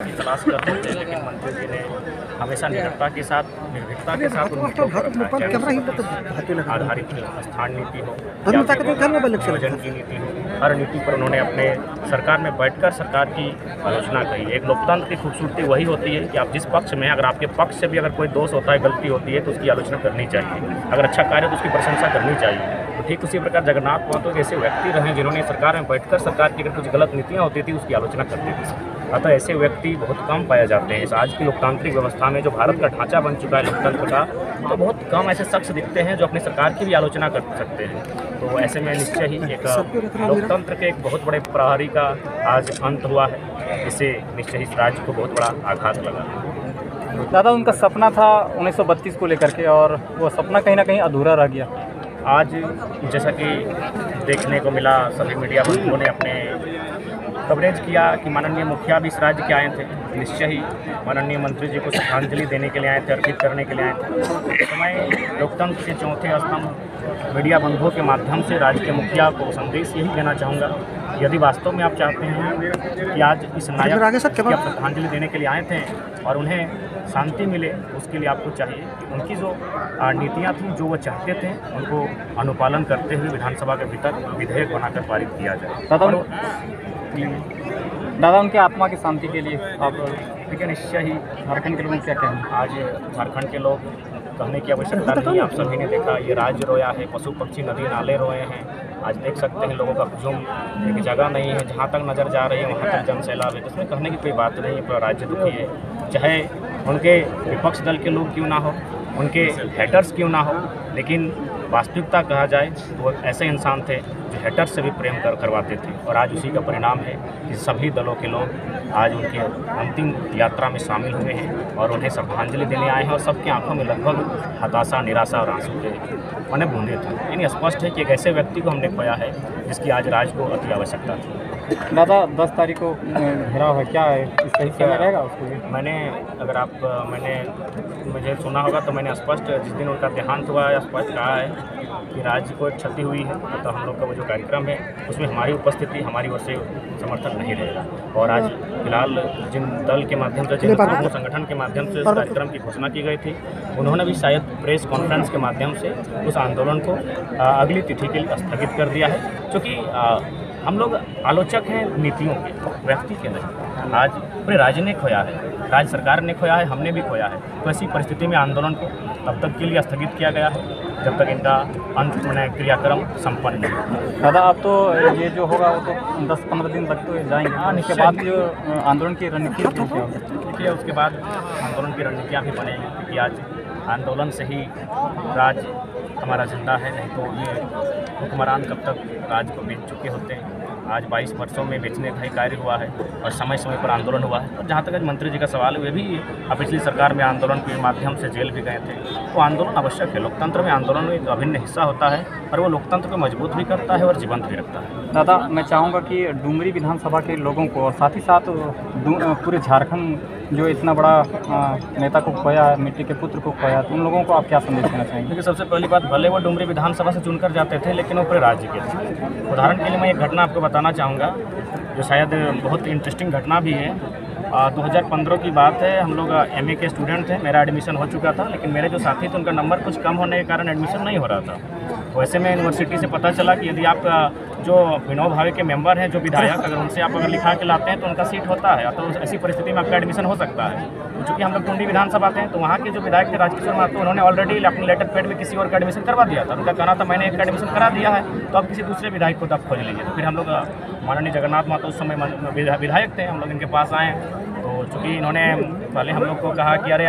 की तलाश कर रहे थे, लेकिन मंत्री जी ने हमेशा निडरता के साथ, निर्भीकता के साथ आधारित स्थान नीति हो या नियोजन की नीति हो, हर नीति पर उन्होंने अपने सरकार में बैठकर सरकार की आलोचना करी। एक लोकतंत्र की खूबसूरती वही होती है कि आप जिस पक्ष में, अगर आपके पक्ष से भी अगर कोई दोष होता है, गलती होती है, तो उसकी आलोचना करनी चाहिए। अगर अच्छा कार्य तो उसकी प्रशंसा करनी चाहिए। तो ठीक उसी प्रकार जगन्नाथ महतो ऐसे व्यक्ति रहे जिन्होंने सरकार में बैठकर सरकार की अगर कुछ गलत नीतियाँ होती थी उसकी आलोचना करते थे। अतः ऐसे व्यक्ति बहुत कम पाए जाते हैं। इस आज की लोकतांत्रिक व्यवस्था में जो भारत का ढांचा बन चुका है लोकतंत्र का, तो बहुत कम ऐसे शख्स दिखते हैं जो अपनी सरकार की भी आलोचना कर सकते हैं। तो ऐसे में निश्चय ही एक लोकतंत्र के एक बहुत बड़े प्रहरी का आज अंत हुआ है। इससे निश्चय ही राज्य को बहुत बड़ा आघात लगा। दादा, उनका सपना था 1932 को लेकर के, और वो सपना कहीं ना कहीं अधूरा रह गया। आज जैसा कि देखने को मिला, सभी मीडिया बंधुओं ने अपने कवरेज किया कि माननीय मुखिया भी इस राज्य के आए थे। निश्चय ही माननीय मंत्री जी को श्रद्धांजलि देने के लिए आए थे, अर्पित करने के लिए आए थे। तो मैं लोकतंत्र के चौथे स्तंभ मीडिया बंधुओं के माध्यम से राज्य के मुखिया को संदेश यही देना चाहूँगा, यदि वास्तव में आप चाहते हैं कि आज इस नायक की आप श्रद्धांजलि देने के लिए आए थे और उन्हें शांति मिले, उसके लिए आपको चाहिए कि उनकी जो नीतियाँ थी, जो वो चाहते थे, उनको अनुपालन करते हुए विधानसभा के भीतर विधेयक बनाकर पारित किया जाए। दादा, उनके आत्मा की शांति के लिए आप देखिए, निश्चय ही झारखंड के लोग क्या कहें? आज झारखंड के लोग कहने की आवश्यकता नहीं। आप सभी ने देखा, ये राज्य रोया है, पशु पक्षी नदी नाले रोए हैं। आज देख सकते हैं लोगों का हुजूम, एक जगह नहीं है, जहाँ तक नज़र जा रही है वहाँ तक जन सैलाब है। इसमें कहने की कोई बात नहीं है। पूरा राज्य दुखी है, चाहे उनके विपक्ष दल के लोग क्यों ना हो, उनके हेटर्स क्यों ना हो, लेकिन वास्तविकता कहा जाए तो वो ऐसे इंसान थे जो हेटर्स से भी प्रेम करवाते थे। और आज उसी का परिणाम है कि सभी दलों के लोग आज उनके अंतिम यात्रा में शामिल हुए हैं और उन्हें श्रद्धांजलि देने आए हैं। और सबकी आंखों में लगभग हताशा, निराशा और आंसू के उन्हें बूंदे थे। यानी स्पष्ट है कि एक ऐसे व्यक्ति को हमने खोया है जिसकी आज राज्य को अति आवश्यकता थी। दादा, 10 तारीख को घेराव है, क्या है इस सही समय रहेगा उसको? मुझे सुना होगा तो मैंने स्पष्ट, जिस दिन उनका देहांत हुआ है, स्पष्ट कहा है कि राज्य को क्षति हुई है, तो हम लोग का वो जो कार्यक्रम है उसमें हमारी उपस्थिति, हमारी ओर से समर्थन नहीं रहेगा। और आज फिलहाल जिन दल के माध्यम से, जिन संगठन के माध्यम से इस कार्यक्रम की घोषणा की गई थी, उन्होंने भी शायद प्रेस कॉन्फ्रेंस के माध्यम से उस आंदोलन को अगली तिथि के लिए स्थगित कर दिया है। क्योंकि हम लोग आलोचक हैं नीतियों के, व्यक्ति के नहीं। आज पूरे राज्य ने खोया है, राज्य सरकार ने खोया है, हमने भी खोया है। तो ऐसी परिस्थिति में आंदोलन को तब तक के लिए स्थगित किया गया है जब तक इनका अंत क्रियाक्रम संपन्न नहीं होगा। दादा, अब तो ये जो होगा वो तो 10-15 दिन तक तो जाएंगे। उसके बाद जो आंदोलन की रणनीति देखिए, उसके बाद आंदोलन की रणनीतियाँ भी बनेंगी, क्योंकि आज आंदोलन से ही राज्य हमारा जिंदा है। नहीं तो ये हुक्मरान कब तक राज्य को बेच चुके होते हैं। आज 22 वर्षों में बेचने का ही कार्य हुआ है और समय समय पर आंदोलन हुआ है। और जहाँ तक आज मंत्री जी का सवाल है, वे भी पिछली सरकार में आंदोलन के माध्यम से जेल भी गए थे। तो आंदोलन आवश्यक है। लोकतंत्र में आंदोलन एक अभिन्न हिस्सा होता है और वो लोकतंत्र को मजबूत भी करता है और जीवंत भी रखता है। दादा, मैं चाहूँगा कि डुमरी विधानसभा के लोगों को और साथ ही साथ पूरे झारखंड जो इतना बड़ा नेता को खोया है, मिट्टी के पुत्र को खोया, तो उन लोगों को आप क्या संदेश देना चाहेंगे? देखिए, सबसे पहली बात, भले वो डुमरी विधानसभा से चुनकर जाते थे, लेकिन वो पूरे राज्य के थे। उदाहरण के लिए मैं एक घटना आपको बताना चाहूँगा जो शायद बहुत इंटरेस्टिंग घटना भी है। 2015 की बात है। हम लोग MA के स्टूडेंट थे, मेरा एडमिशन हो चुका था, लेकिन मेरे जो साथी थे उनका नंबर कुछ कम होने के कारण एडमिशन नहीं हो रहा था। तो ऐसे में यूनिवर्सिटी से पता चला कि यदि आप जो विनोद भावे के मेंबर हैं, जो विधायक, अगर उनसे आप अगर लिखा के लाते हैं तो उनका सीट होता है। तो ऐसी परिस्थिति में आपका एडमिशन हो सकता है। तो चूँकि हम लोग टुंडी विधानसभा थे, तो वहाँ के जो विधायक थे राजकिशोर महतो, उन्होंने ऑलरेडी अपने लेटर पैड में किसी और का एडमिशन करवा दिया था। उनका कहना था मैंने एक एडमिशन करा दिया है, तो आप किसी दूसरे विधायक को तब खोज लीजिए। तो फिर हम लोग माननीय जगन्नाथ महतो उस समय विधायक थे, हम लोग इनके पास आए। तो चूँकि इन्होंने पहले हम लोग को कहा कि अरे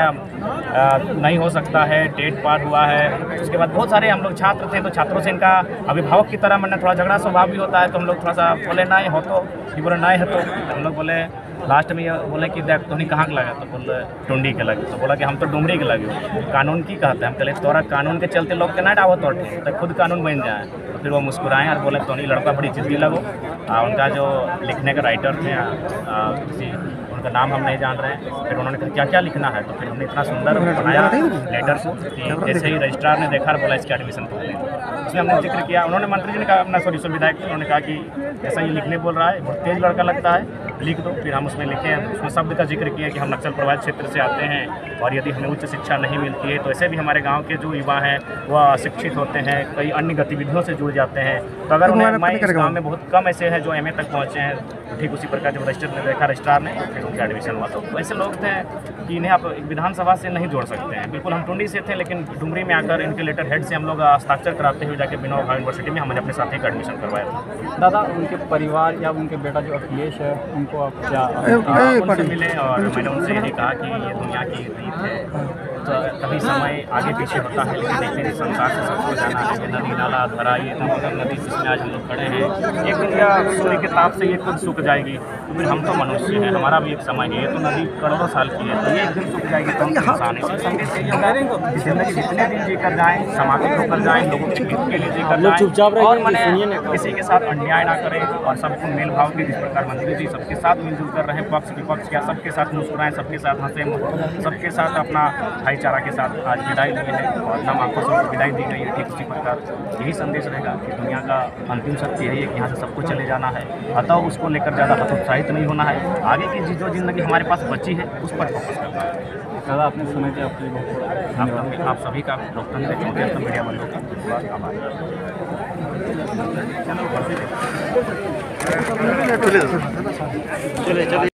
नहीं हो सकता है, डेट पार हुआ है। उसके बाद बहुत सारे हम लोग छात्र थे, तो छात्रों से इनका अभिभावक की तरह मैंने थोड़ा झगड़ा स्वभाव भी होता है। तो हम लोग थोड़ा सा बोले नहीं हो, तो ये बोले नहीं है। तो हम लोग बोले, लास्ट में ये बोले कि देख तो नहीं कहाँ के लगा, तो बोले टुंडी के लगे। तो बोला कि हम तो डुमरी के लगे, कानून की कहते हैं। हम कहले तोरा कानून के चलते लोग के ना डावत और तो खुद कानून बन जाए। तो फिर वो मुस्कुराएं और बोले तो नहीं, लड़का बड़ी जिद्दी लगो। उनका जो लिखने का राइटर थे, किसी उनका नाम हम नहीं जान रहे हैं। फिर उन्होंने कहा क्या क्या लिखना है, तो फिर हमने इतना सुंदर बनाया लेटर कि जैसे ही रजिस्ट्रार ने देखा, बोला इसके एडमिशन कर लें। उसमें हमने जिक्र किया, उन्होंने मंत्री जी ने कहा, अपना विधायक, उन्होंने कहा कि ऐसा ही लिखने बोल रहा है, बहुत तेज़ लड़का लगता है, लिख दो। फिर हम उसमें लिखे, उसमें शब्द का जिक्र किया कि हम नक्सल प्रभावित क्षेत्र से आते हैं और यदि हमें उच्च शिक्षा नहीं मिलती है तो ऐसे भी हमारे गांव के जो युवा हैं वह अशिक्षित होते हैं, कई अन्य गतिविधियों से जुड़ जाते हैं। तो अगर उन्हें मैं इस गाँव में बहुत कम ऐसे हैं जो MA तक पहुँचे हैं, तो ठीक उसी प्रकार जब रजिस्टर ने देखा रजिस्ट्रार ने, फिर उनका एडमिशन हुआ। तो ऐसे लोग थे कि इन्हें आप विधानसभा से नहीं जोड़ सकते हैं। बिल्कुल हम टुंडी से थे, लेकिन डुमरी में आकर इनके लेटर हेड से हम लोग हस्ताक्षर कराते हुए जाके विनोबा भावे यूनिवर्सिटी में हमने अपने साथी का एडमिशन करवाया था। दादा, उनके परिवार या उनके बेटा जो अखिलेश है, उनको आप क्या उनसे मिले और मैंने उनसे यही कहा कि ये दुनिया की रीत है, तो कभी समय आगे पीछे होता है, लेकिन देखिए संसार से सबको जाना है। नदी नाला धरा, ये दामोदर नदी जिसमें आज हम लोग खड़े हैं, एक दिन या सूर्य के ताप से ये खुद सूख जाएगी, तो फिर हम तो मनुष्य हैं, हमारा भी एक समय है। ये तो नदी करोड़ों साल की है, तो ये एक दिन सूख जाएगी, तो हम इंसान इसी संदेश यही होगा कि जिंदगी जितने दिन जीकर जाएँ, समाप्त होकर जाएँ, लोगों के हित के लिए जीकर जाएँ और मैंने किसी के साथ अन्याय ना करें और सबको मेल भाव के जिस प्रकार मंत्री जी सबके साथ मिलजुल कर रहें, पक्ष विपक्ष क्या सबके साथ मुस्कुराएं, सबके साथ हंसें, सबके साथ अपना भाईचारा के साथ आज विदाई लिए हैं और नम आंखों से विदाई दी गई है। ठीक उसी प्रकार यही संदेश रहेगा कि दुनिया का अंतिम सत्य यही है कि यहाँ से सबको चले जाना है, अतः उसको लेकर ज़्यादा हतोत्साहित नहीं होना है। आगे की जो जिंदगी हमारे पास बची है उस पर फोकस करना है। दादा, आपने समय दिया, आपके लिए बहुत आप सभी का लोकतंत्र चौंतीस मीडिया वालों का बहुत आभार। चलो